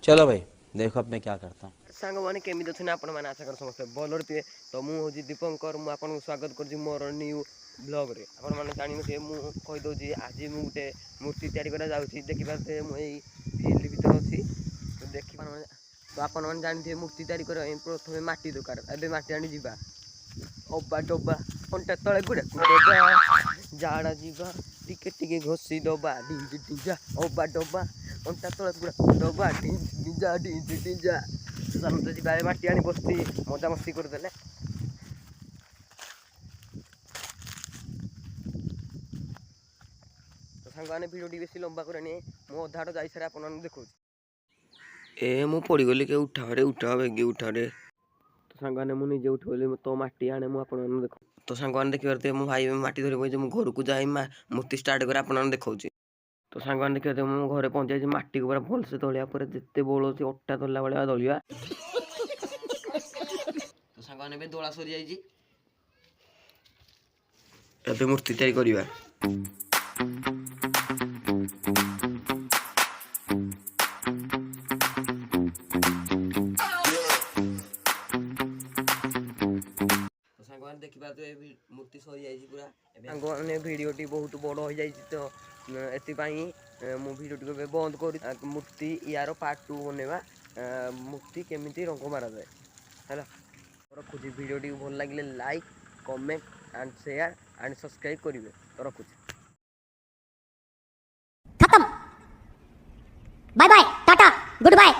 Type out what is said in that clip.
चलो भाई देखो अब मैं क्या करता हूँ। सांग मैंने केमी अच्छे आपण मैंने आशा कर समस्त भलर थे तो मुझे दीपंकर मुझे स्वागत कर मोर न्यू ब्लॉग रे आपण मैंने जानी थे मुझे आज मुझे गोटे मूर्ति तैयारी जाऊँगी देखिए मुझे फील्ड भर अच्छी तो देखिए तो आपण मैंने जानी मूर्ति तैयारी प्रथम माटी दरकार एवं माटी आनी जा अबा डबा अंटा तले गुड़ा डबा झाड़ा जीवा टिके टिके घोषी दबा ढिंज ढिंजा अबा डबा अंटा तले गुड़ा डबा ढिंज ढिंजा ढिंज ढिंजा समझ जी माटी आनी बस्ती मजा मस्ती करदे तो सांग भिडियो बेस लंबा करे मो अधाड़ जा सारे आप देखो ए मु पड़गली के उठावे उठा बेगी उठावे तो सांग मुझे उठगली तो माटी आने मुझे देख तो सांग देखिए मो भाई माटी धरी मुझे घर को जाए मूर्ति स्टार्ट कर आप देखा तो सांग देखिए मो घर पहुँच जाए माटी को पूरा भलसे दलिया पर जिते बोल अटा दला भाया दलिया तो सांग दोला सरी जाए मूर्ति तैयारी करवा देखिए मूर्ति सरी जाए पूरा सांग भिडटी बहुत बड़ हो जाए तो ये भिडटी बंद कर मूर्ति यार पार्ट 2 बनवा मूर्ति केमी रंग मारा जाए है रखुची भिडटी भल लगे like comment and share and subscribe करेंगे तो रखुची खत्म बाय बाय टाटा गुड बाय।